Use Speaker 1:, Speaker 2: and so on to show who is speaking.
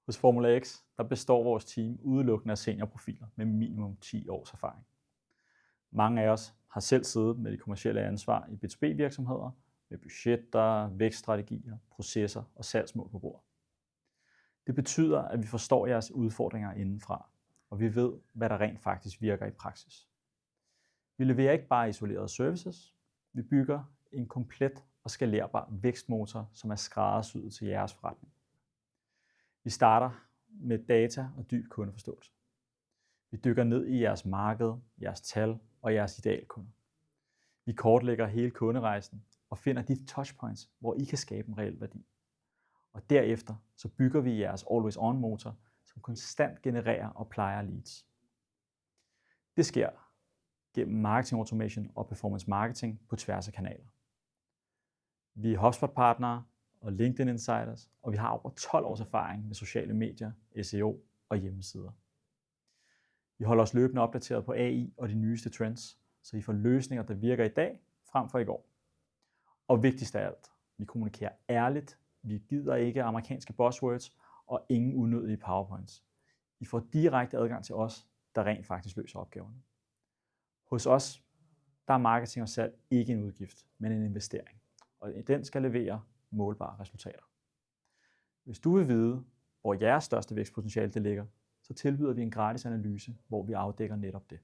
Speaker 1: Hos Formula X der består vores team udelukkende af seniorprofiler med minimum 10 års erfaring. Mange af os har selv siddet med det kommercielle ansvar i B2B-virksomheder med budgetter, vækststrategier, processer og salgsmål på bordet. Det betyder, at vi forstår jeres udfordringer indenfra, og vi ved, hvad der rent faktisk virker i praksis. Vi leverer ikke bare isolerede services, vi bygger en komplet og skalerbar vækstmotor, som er skræddersyet til jeres forretning. Vi starter med data og dyb kundeforståelse. Vi dykker ned i jeres marked, jeres tal og jeres idealkunder. Vi kortlægger hele kunderejsen og finder de touchpoints, hvor I kan skabe en reel værdi. Og derefter så bygger vi jeres always on motor, som konstant genererer og plejer leads. Det sker gennem marketing automation og performance marketing på tværs af kanaler. Vi er HubSpot-partnere og LinkedIn Insiders, og vi har over 12 års erfaring med sociale medier, SEO og hjemmesider. Vi holder os løbende opdateret på AI og de nyeste trends, så I får løsninger, der virker i dag frem for i går. Og vigtigst af alt, vi kommunikerer ærligt, vi gider ikke amerikanske buzzwords og ingen unødige PowerPoints. I får direkte adgang til os, der rent faktisk løser opgaverne. Hos os, der er marketing og salg ikke en udgift, men en investering, og den skal levere målbare resultater. Hvis du vil vide, hvor jeres største vækstpotentiale det ligger, så tilbyder vi en gratis analyse, hvor vi afdækker netop det.